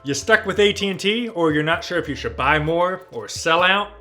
You stuck with AT&T, or you're not sure if you should buy more or sell out?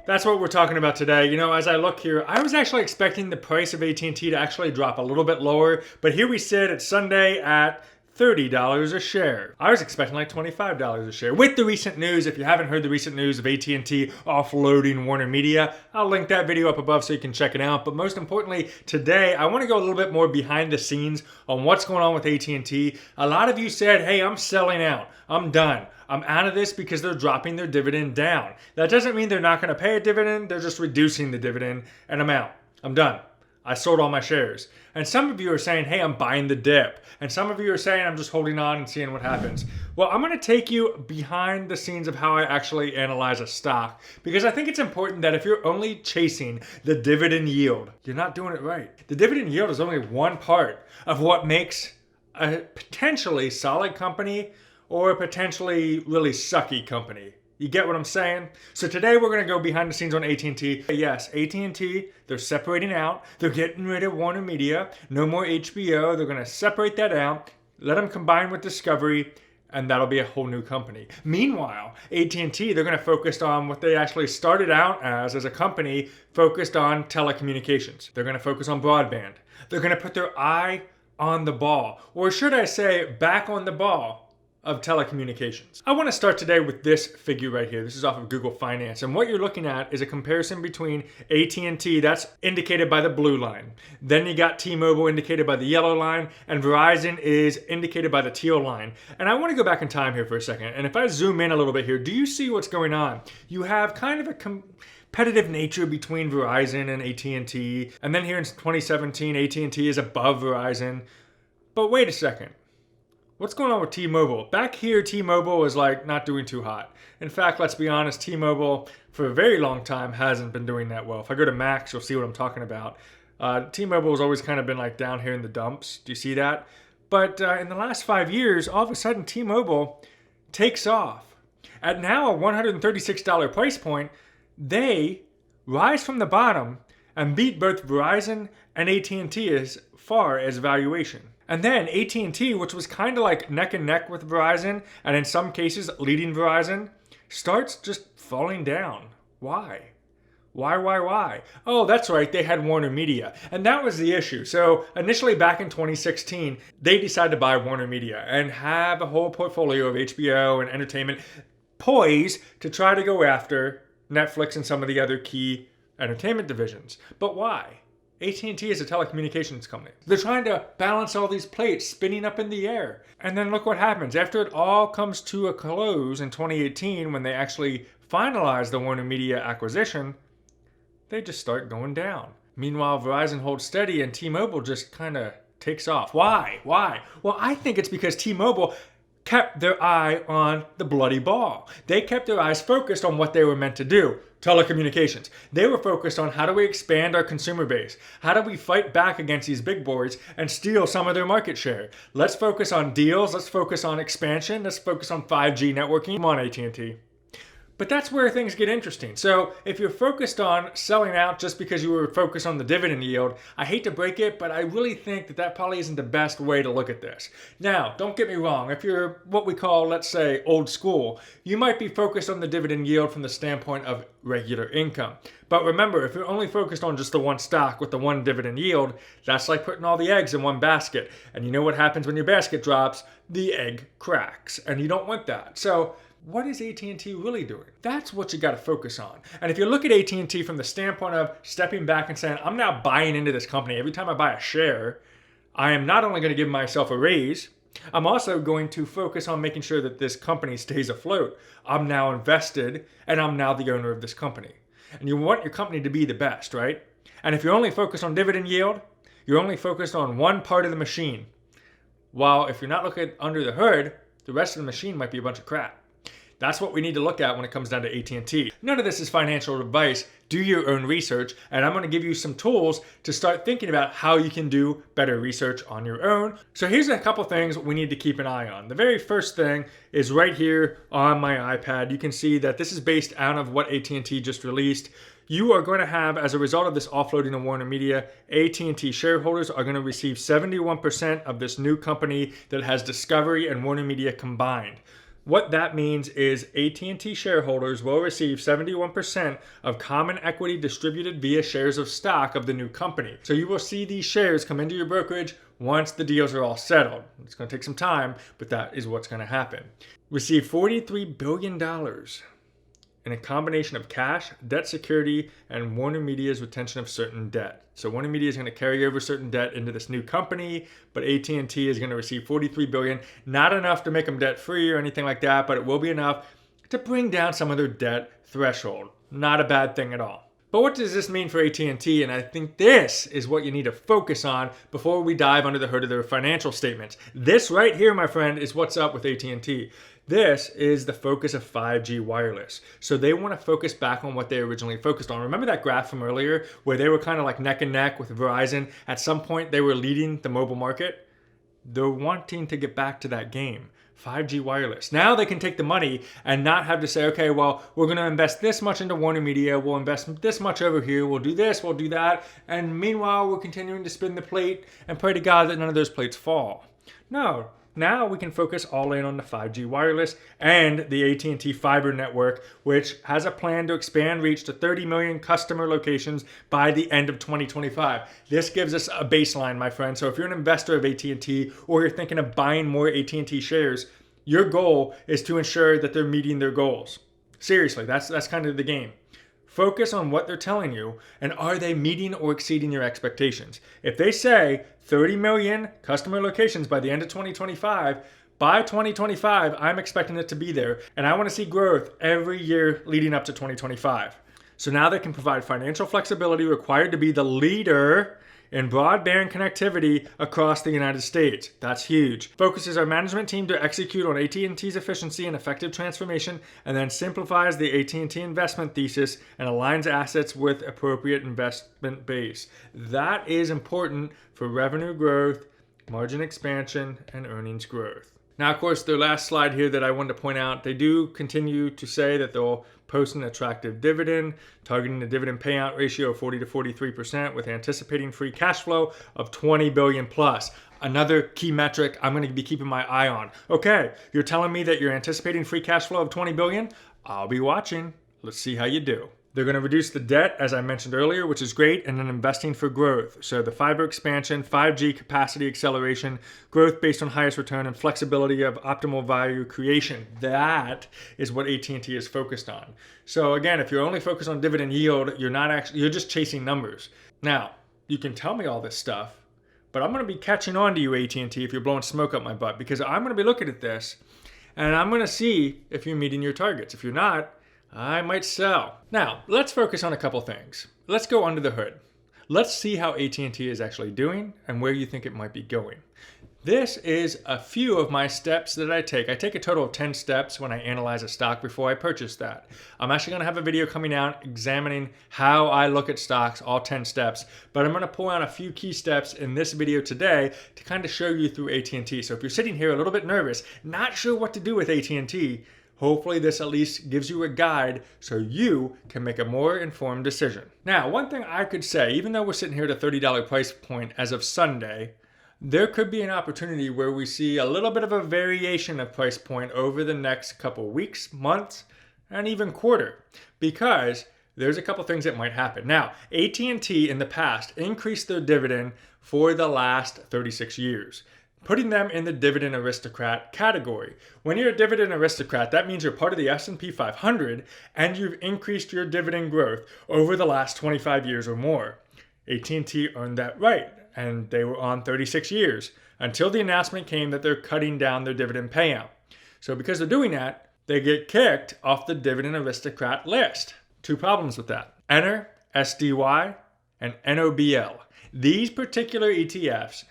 That's what we're talking about today. You know, as I look here, I was actually expecting the price of AT&T to actually drop a little bit lower, but here we sit at Sunday at $30 a share. I was expecting like $25 a share. With the recent news, if you haven't heard the recent news of AT&T offloading WarnerMedia, I'll link that video up above so you can check it out. But most importantly, today, I want to go a little bit more behind the scenes on what's going on with AT&T. A lot of you said, hey, I'm selling out. I'm done. I'm out of this because they're dropping their dividend down. That doesn't mean they're not going to pay a dividend. They're just reducing the dividend, and I'm out. I'm done. I sold all my shares. And some of you are saying, hey, I'm buying the dip. And some of you are saying, I'm just holding on and seeing what happens. Well, I'm going to take you behind the scenes of how I actually analyze a stock, because I think it's important that if you're only chasing the dividend yield, you're not doing it right. The dividend yield is only one part of what makes a potentially solid company or a potentially really sucky company. You get what I'm saying? So today we're going to go behind the scenes on AT&T. Yes, AT&T, they're separating out. They're getting rid of WarnerMedia. No more HBO. They're going to separate that out, let them combine with Discovery, and that'll be a whole new company. Meanwhile, AT&T, they're going to focus on what they actually started out as a company focused on telecommunications. They're going to focus on broadband. They're going to put their eye on the ball, or should I say back on the ball, of telecommunications. I want to start today with this figure right here. This is off of Google Finance. And what you're looking at is a comparison between AT&T, that's indicated by the blue line. Then you got T-Mobile indicated by the yellow line, and Verizon is indicated by the teal line. And I want to go back in time here for a second. And if I zoom in a little bit here, do you see what's going on? You have kind of a competitive nature between Verizon and AT&T. And then here in 2017, AT&T is above Verizon. But wait a second. What's going on with T-Mobile? Back here, T-Mobile is like not doing too hot. In fact, let's be honest, T-Mobile for a very long time hasn't been doing that well. If I go to Max, you'll see what I'm talking about. T-Mobile has always kind of been like down here in the dumps. Do you see that? But in the last 5 years, all of a sudden, T-Mobile takes off. At now a $136 price point, they rise from the bottom and beat both Verizon and AT&T as far as valuation. And then AT&T, which was kind of like neck and neck with Verizon, and in some cases leading Verizon, starts just falling down. Why? Why? Oh, that's right, they had WarnerMedia. And that was the issue. So initially back in 2016, they decided to buy WarnerMedia and have a whole portfolio of HBO and entertainment poised to try to go after Netflix and some of the other key entertainment divisions. But why? AT&T is a telecommunications company. They're trying to balance all these plates spinning up in the air. And then look what happens. After it all comes to a close in 2018, when they actually finalize the WarnerMedia acquisition, they just start going down. Meanwhile, Verizon holds steady and T-Mobile just kind of takes off. Why? Well, I think it's because T-Mobile kept their eye on the bloody ball. They kept their eyes focused on what they were meant to do. Telecommunications. They were focused on how do we expand our consumer base? How do we fight back against these big boys and steal some of their market share? Let's focus on deals. Let's focus on expansion. Let's focus on 5G networking. Come on, AT&T. But that's where things get interesting. So if you're focused on selling out just because you were focused on the dividend yield, I hate to break it, but I really think that probably isn't the best way to look at this. Now, don't get me wrong. If you're what we call, let's say, old school, you might be focused on the dividend yield from the standpoint of regular income. But remember, if you're only focused on just the one stock with the one dividend yield, that's like putting all the eggs in one basket. And you know what happens when your basket drops? The egg cracks. And you don't want that. So what is AT&T really doing? That's what you got to focus on. And if you look at AT&T from the standpoint of stepping back and saying, I'm now buying into this company. Every time I buy a share, I am not only going to give myself a raise, I'm also going to focus on making sure that this company stays afloat. I'm now invested and I'm now the owner of this company. And you want your company to be the best, right? And if you're only focused on dividend yield, you're only focused on one part of the machine. While if you're not looking under the hood, the rest of the machine might be a bunch of crap. That's what we need to look at when it comes down to AT&T. None of this is financial advice. Do your own research, and I'm going to give you some tools to start thinking about how you can do better research on your own. So here's a couple things we need to keep an eye on. The very first thing is right here on my iPad. You can see that this is based out of what AT&T just released. You are going to have, as a result of this offloading of WarnerMedia, AT&T shareholders are going to receive 71% of this new company that has Discovery and WarnerMedia combined. What that means is AT&T shareholders will receive 71% of common equity distributed via shares of stock of the new company. So you will see these shares come into your brokerage once the deals are all settled. It's going to take some time, but that is what's going to happen. Receive $43 billion in a combination of cash, debt security, and WarnerMedia's retention of certain debt. So WarnerMedia is going to carry over certain debt into this new company, but AT&T is going to receive $43 billion. Not enough to make them debt-free or anything like that, but it will be enough to bring down some of their debt threshold. Not a bad thing at all. But what does this mean for AT&T? And I think this is what you need to focus on before we dive under the hood of their financial statements. This right here, my friend, is what's up with AT&T. This is the focus of 5G wireless. So they want to focus back on what they originally focused on. Remember that graph from earlier where they were kind of like neck and neck with Verizon? At some point, they were leading the mobile market. They're wanting to get back to that game. 5G wireless. Now they can take the money and not have to say, okay, well, we're going to invest this much into WarnerMedia. We'll invest this much over here. We'll do this. We'll do that. And meanwhile, we're continuing to spin the plate and pray to God that none of those plates fall. No. Now we can focus all in on the 5G wireless and the AT&T fiber network, which has a plan to expand reach to 30 million customer locations by the end of 2025. This gives us a baseline, my friend. So if you're an investor of AT&T or you're thinking of buying more AT&T shares, your goal is to ensure that they're meeting their goals. Seriously, that's kind of the game. Focus on what they're telling you and are they meeting or exceeding your expectations. If they say 30 million customer locations by the end of 2025, by 2025, I'm expecting it to be there. And I want to see growth every year leading up to 2025. So now they can provide financial flexibility required to be the leader in broadband connectivity across the United States. That's huge. Focuses our management team to execute on AT&T's efficiency and effective transformation, and then simplifies the AT&T investment thesis and aligns assets with appropriate investment base. That is important for revenue growth, margin expansion, and earnings growth. Now, of course, the last slide here that I wanted to point out, they do continue to say that they'll post an attractive dividend, targeting a dividend payout ratio of 40 to 43% with anticipating free cash flow of 20 billion plus. Another key metric I'm going to be keeping my eye on. Okay, you're telling me that you're anticipating free cash flow of 20 billion? I'll be watching. Let's see how you do. They're going to reduce the debt, as I mentioned earlier, which is great, and then investing for growth. So the fiber expansion, 5G capacity acceleration, growth based on highest return, and flexibility of optimal value creation. That is what AT&T is focused on. So again, if you're only focused on dividend yield, you're just chasing numbers. Now, you can tell me all this stuff, but I'm going to be catching on to you, AT&T, if you're blowing smoke up my butt, because I'm going to be looking at this, and I'm going to see if you're meeting your targets. If you're not, I might sell. Now, let's focus on a couple things. Let's go under the hood. Let's see how AT&T is actually doing and where you think it might be going. This is a few of my steps that I take. I take a total of 10 steps when I analyze a stock before I purchase that. I'm actually going to have a video coming out examining how I look at stocks, all 10 steps, but I'm going to pull out a few key steps in this video today to kind of show you through AT&T. So if you're sitting here a little bit nervous, not sure what to do with AT&T, hopefully this at least gives you a guide so you can make a more informed decision. Now, one thing I could say, even though we're sitting here at a $30 price point as of Sunday, there could be an opportunity where we see a little bit of a variation of price point over the next couple weeks, months, and even quarter, because there's a couple things that might happen. Now, AT&T in the past increased their dividend for the last 36 years. Putting them in the dividend aristocrat category. When you're a dividend aristocrat, that means you're part of the S&P 500 and you've increased your dividend growth over the last 25 years or more. AT&T earned that right, and they were on 36 years until the announcement came that they're cutting down their dividend payout. So because they're doing that, they get kicked off the dividend aristocrat list. Two problems with that. Enter SDY and NOBL. These particular ETFs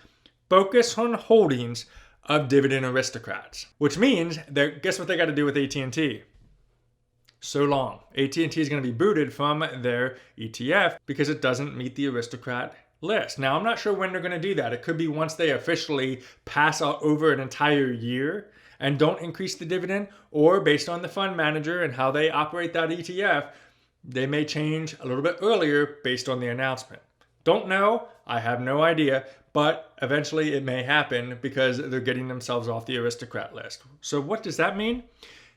focus on holdings of dividend aristocrats, which means that guess what they got to do with AT&T? So long. AT&T is going to be booted from their ETF because it doesn't meet the aristocrat list. Now, I'm not sure when they're going to do that. It could be once they officially pass over an entire year and don't increase the dividend, or based on the fund manager and how they operate that ETF, they may change a little bit earlier based on the announcement. Don't know. I have no idea. but eventually it may happen because they're getting themselves off the aristocrat list. So what does that mean?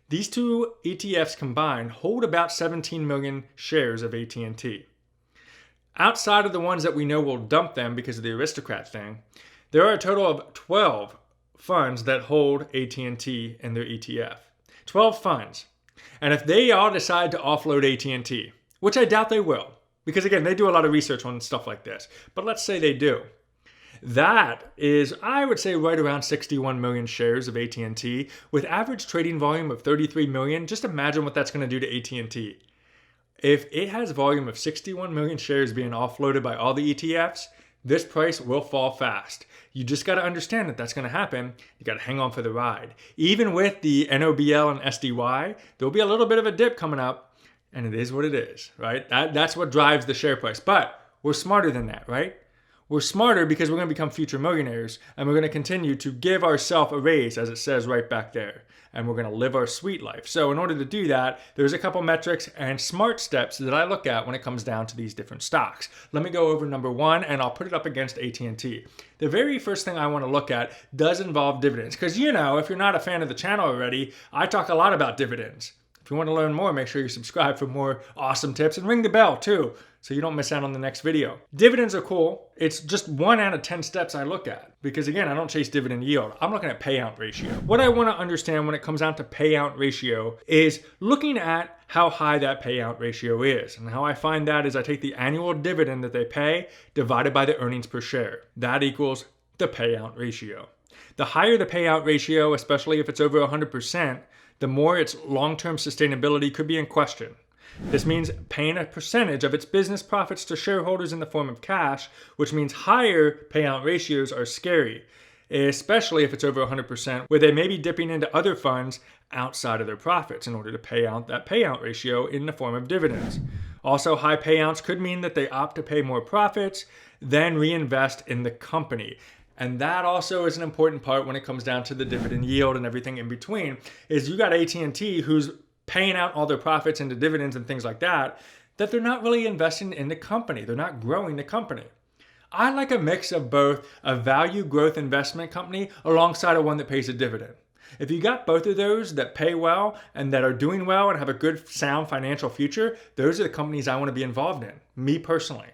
These two ETFs combined hold about 17 million shares of AT&T. Outside of the ones that we know will dump them because of the aristocrat thing, there are a total of 12 funds that hold AT&T in their ETF. 12 funds. And if they all decide to offload AT&T, which I doubt they will, because again, they do a lot of research on stuff like this, but let's say they do. That is, I would say, right around 61 million shares of AT&T with average trading volume of 33 million. Just imagine what that's going to do to AT&T. If it has volume of 61 million shares being offloaded by all the ETFs, this price will fall fast. You just got to understand that that's going to happen. You got to hang on for the ride. Even with the NOBL and SDY, there'll be a little bit of a dip coming up, and it is what it is, right? That's what drives the share price. But we're smarter than that, right? We're smarter because we're going to become future millionaires, and we're going to continue to give ourselves a raise, as it says right back there. And we're going to live our sweet life. So in order to do that, there's a couple metrics and smart steps that I look at when it comes down to these different stocks. Let me go over number one, and I'll put it up against AT&T. The very first thing I want to look at does involve dividends. Because, you know, if you're not a fan of the channel already, I talk a lot about dividends. If you want to learn more, make sure you subscribe for more awesome tips and ring the bell too, so you don't miss out on the next video. Dividends are cool. It's just 1 out of 10 steps I look at because, again, I don't chase dividend yield. I'm looking at payout ratio. What I want to understand when it comes down to payout ratio is looking at how high that payout ratio is. And how I find that is I take the annual dividend that they pay divided by the earnings per share. That equals the payout ratio. The higher the payout ratio, especially if it's over 100%, the more its long-term sustainability could be in question. This means paying a percentage of its business profits to shareholders in the form of cash, which means higher payout ratios are scary, especially if it's over 100%, where they may be dipping into other funds outside of their profits in order to pay out that payout ratio in the form of dividends. Also, high payouts could mean that they opt to pay more profits, then reinvest in the company. And that also is an important part when it comes down to the dividend yield and everything in between, is you got AT&T who's paying out all their profits into dividends and things like that, that they're not really investing in the company. They're not growing the company. I like a mix of both a value growth investment company alongside of one that pays a dividend. If you got both of those that pay well and that are doing well and have a good, sound financial future, those are the companies I want to be involved in, me personally.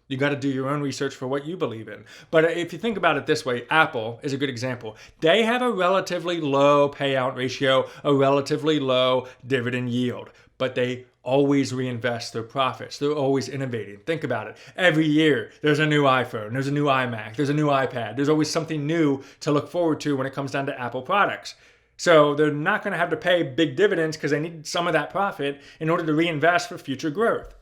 You got to do your own research for what you believe in. But if you think about it this way, Apple is a good example. They have a relatively low payout ratio, a relatively low dividend yield, but they always reinvest their profits. They're always innovating. Think about it. Every year, there's a new iPhone, there's a new iMac, there's a new iPad. There's always something new to look forward to when it comes down to Apple products. So they're not going to have to pay big dividends because they need some of that profit in order to reinvest for future growth.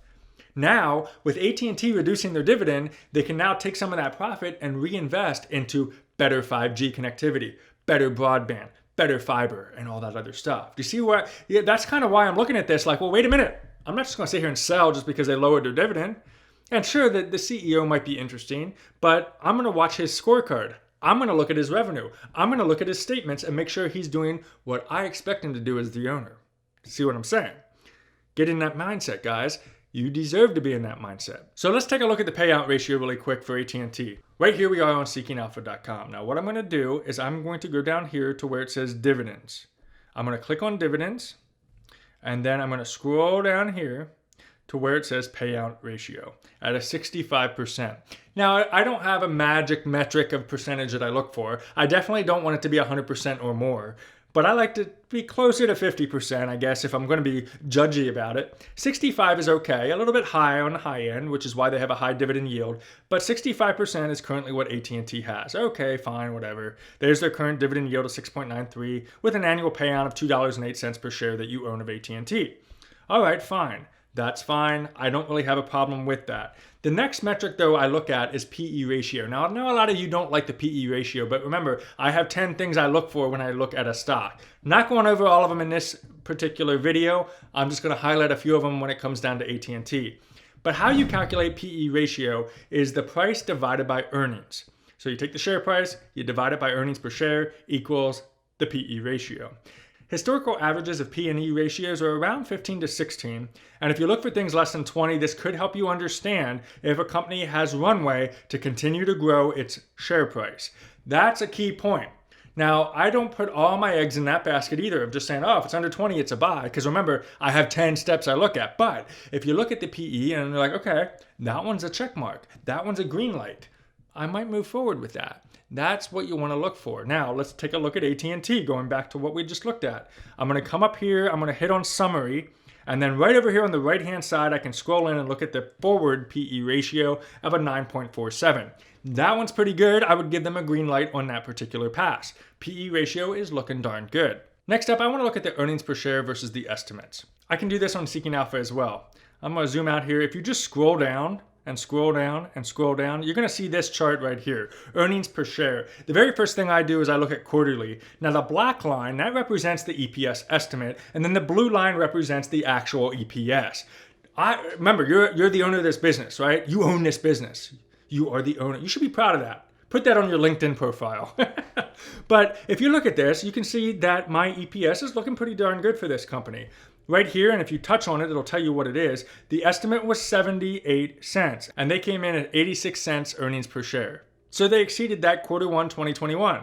Now, with AT&T reducing their dividend, they can now take some of that profit and reinvest into better 5G connectivity, better broadband, better fiber, and all that other stuff. Do you see what? Yeah, that's kind of why I'm looking at this like, well, wait a minute. I'm not just going to sit here and sell just because they lowered their dividend. And sure, the CEO might be interesting, but I'm going to watch his scorecard. I'm going to look at his revenue. I'm going to look at his statements and make sure he's doing what I expect him to do as the owner. See what I'm saying? Get in that mindset, guys. You deserve to be in that mindset. So let's take a look at the payout ratio really quick for AT&T. Right here we are on seekingalpha.com. Now what I'm going to do is I'm going to go down here to where it says dividends. I'm going to click on dividends, and then I'm going to scroll down here to where it says payout ratio at a 65%. Now, I don't have a magic metric of percentage that I look for. I definitely don't want it to be 100% or more. But I like to be closer to 50%, I guess, if I'm going to be judgy about it. 65 is okay, a little bit high on the high end, which is why they have a high dividend yield. But 65% is currently what AT&T has. Okay, fine, whatever. There's their current dividend yield of 6.93 with an annual payout of $2.08 per share that you own of AT&T. All right, fine. That's fine. I don't really have a problem with that. The next metric, though, I look at is PE ratio. Now, I know a lot of you don't like the PE ratio, but remember, I have 10 things I look for when I look at a stock. Not going over all of them in this particular video. I'm just going to highlight a few of them when it comes down to AT&T. But how you calculate PE ratio is the price divided by earnings. So you take the share price, you divide it by earnings per share equals the PE ratio. Historical averages of P/E ratios are around 15 to 16, and if you look for things less than 20, this could help you understand if a company has runway to continue to grow its share price. That's a key point. Now, I don't put all my eggs in that basket either of just saying, oh, if it's under 20, it's a buy. Because remember, I have 10 steps I look at. But if you look at the PE and you're like, okay, that one's a check mark. That one's a green light. I might move forward with that. That's what you want to look for. Now, let's take a look at AT&T, going back to what we just looked at. I'm going to come up here. I'm going to hit on summary. And then right over here on the right-hand side, I can scroll in and look at the forward PE ratio of a 9.47. That one's pretty good. I would give them a green light on that particular pass. PE ratio is looking darn good. Next up, I want to look at the earnings per share versus the estimates. I can do this on Seeking Alpha as well. I'm going to zoom out here. If you just scroll down and scroll down and scroll down, you're going to see this chart right here, earnings per share. The very first thing I do is I look at quarterly. Now the black line, that represents the EPS estimate, and then the blue line represents the actual EPS. Remember, you're the owner of this business, right? You own this business. You are the owner. You should be proud of that. Put that on your LinkedIn profile. But if you look at this, you can see that my EPS is looking pretty darn good for this company. Right here, and if you touch on it, it'll tell you what it is. The estimate was 78 cents, and they came in at 86 cents earnings per share. So they exceeded that Q1 2021.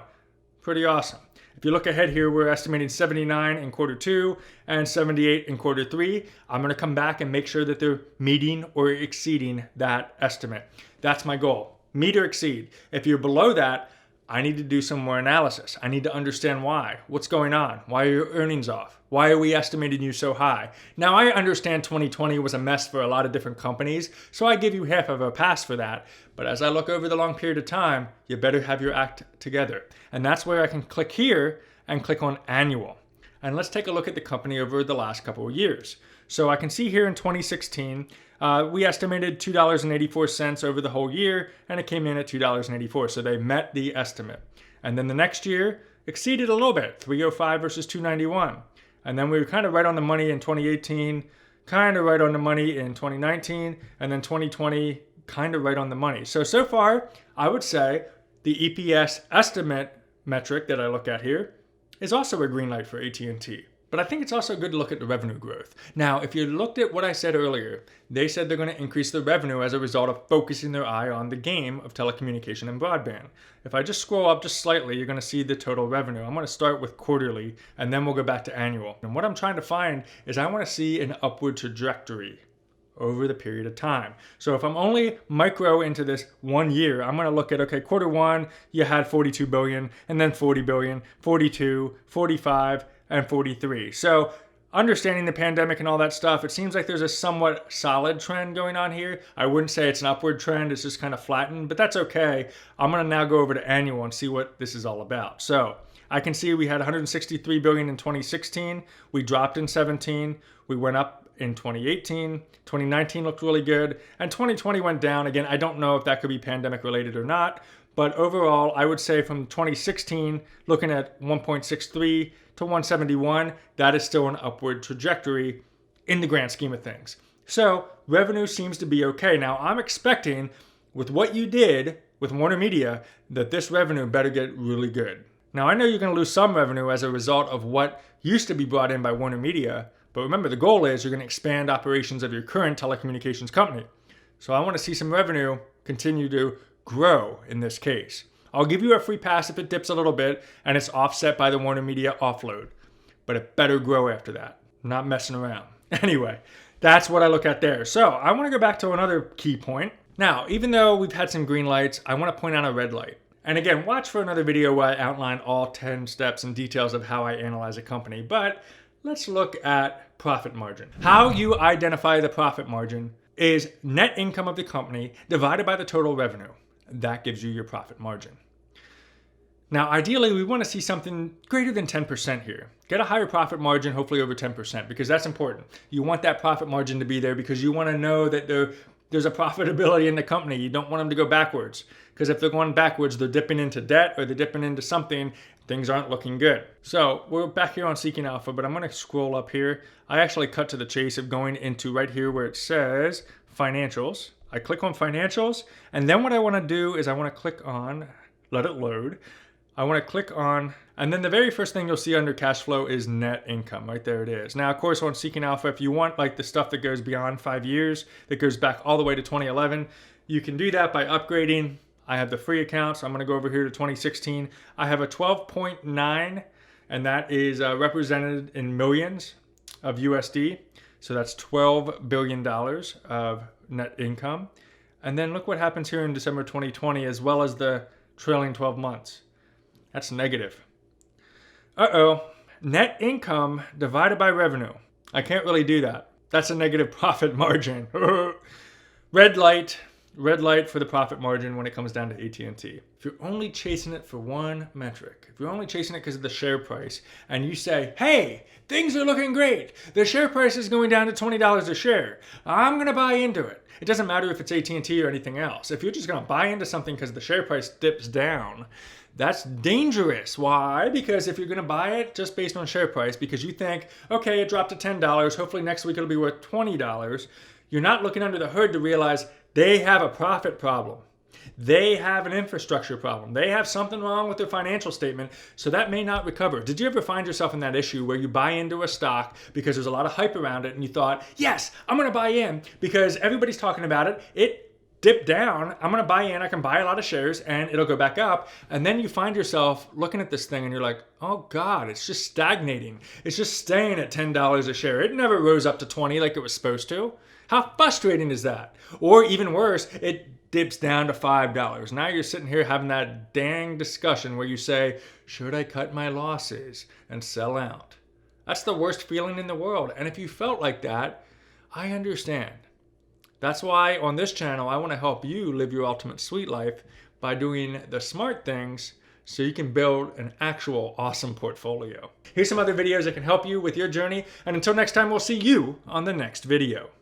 Pretty awesome. If you look ahead here, we're estimating 79 in Q2 and 78 in Q3. I'm going to come back and make sure that they're meeting or exceeding that estimate. That's my goal. Meet or exceed. If you're below that, I need to do some more analysis. I need to understand why. What's going on? Why are your earnings off? Why are we estimating you so high? Now, I understand 2020 was a mess for a lot of different companies, so I give you half of a pass for that. But as I look over the long period of time, you better have your act together. And that's where I can click here and click on annual. And let's take a look at the company over the last couple of years. So I can see here in 2016, we estimated $2.84 over the whole year, and it came in at $2.84. So they met the estimate. And then the next year exceeded a little bit, $3.05 versus $2.91. And then we were kind of right on the money in 2018, kind of right on the money in 2019, and then 2020, kind of right on the money. So far, I would say the EPS estimate metric that I look at here is also a green light for AT&T. But I think it's also good to look at the revenue growth. Now, if you looked at what I said earlier, they said they're going to increase the revenue as a result of focusing their eye on the game of telecommunication and broadband. If I just scroll up just slightly, you're going to see the total revenue. I'm going to start with quarterly, and then we'll go back to annual. And what I'm trying to find is I want to see an upward trajectory over the period of time. So if I'm only micro into this 1 year, I'm going to look at, okay, Q1, you had 42 billion, and then 40 billion, 42, 45, and 43. So understanding the pandemic and all that stuff, it seems like there's a somewhat solid trend going on here. I wouldn't say it's an upward trend, it's just kind of flattened, but that's okay. I'm going to now go over to annual and see what this is all about. So I can see we had 163 billion in 2016, we dropped in 17, we went up in 2018, 2019 looked really good, and 2020 went down. Again, I don't know if that could be pandemic related or not, but overall, I would say from 2016, looking at 1.63 to 171, that is still an upward trajectory in the grand scheme of things. So revenue seems to be okay. Now, I'm expecting with what you did with WarnerMedia that this revenue better get really good. Now, I know you're going to lose some revenue as a result of what used to be brought in by WarnerMedia, but remember, the goal is you're going to expand operations of your current telecommunications company. So I want to see some revenue continue to grow in this case. I'll give you a free pass if it dips a little bit and it's offset by the WarnerMedia offload, but it better grow after that. I'm not messing around. Anyway, that's what I look at there. So I want to go back to another key point. Now, even though we've had some green lights, I want to point out a red light. And again, watch for another video where I outline all 10 steps and details of how I analyze a company, but let's look at profit margin. How you identify the profit margin is net income of the company divided by the total revenue. That gives you your profit margin. Now, ideally, we want to see something greater than 10% here. Get a higher profit margin, hopefully over 10%, because that's important. You want that profit margin to be there because you want to know that there's a profitability in the company. You don't want them to go backwards, because if they're going backwards, they're dipping into debt or they're dipping into something, things aren't looking good. So we're back here on Seeking Alpha, but I'm going to scroll up here. I actually cut to the chase of going into right here where it says financials. I click on financials, and then what I want to do is I want to click on, let it load. I want to click on, and then the very first thing you'll see under cash flow is net income. Right there it is. Now, of course, on Seeking Alpha, if you want like the stuff that goes beyond 5 years, that goes back all the way to 2011, you can do that by upgrading. I have the free account, so I'm going to go over here to 2016. I have a 12.9, and that is represented in millions of USD. So that's $12 billion of net income. And then look what happens here in December 2020, as well as the trailing 12 months. That's negative. Uh-oh. Net income divided by revenue. I can't really do that. That's a negative profit margin. Red light for the profit margin when it comes down to AT&T. If you're only chasing it for one metric, if you're only chasing it because of the share price, and you say, hey, things are looking great. The share price is going down to $20 a share. I'm going to buy into it. It doesn't matter if it's AT&T or anything else. If you're just going to buy into something because the share price dips down, that's dangerous. Why? Because if you're going to buy it just based on share price, because you think, okay, it dropped to $10, hopefully next week it'll be worth $20, you're not looking under the hood to realize they have a profit problem. They have an infrastructure problem. They have something wrong with their financial statement, so that may not recover. Did you ever find yourself in that issue where you buy into a stock because there's a lot of hype around it and you thought, yes, I'm going to buy in because everybody's talking about it. It dipped down. I'm going to buy in. I can buy a lot of shares and it'll go back up. And then you find yourself looking at this thing and you're like, oh God, it's just stagnating. It's just staying at $10 a share. It never rose up to 20 like it was supposed to. How frustrating is that? Or even worse, it dips down to $5. Now you're sitting here having that dang discussion where you say, should I cut my losses and sell out? That's the worst feeling in the world. And if you felt like that, I understand. That's why on this channel, I want to help you live your ultimate sweet life by doing the smart things so you can build an actual awesome portfolio. Here's some other videos that can help you with your journey. And until next time, we'll see you on the next video.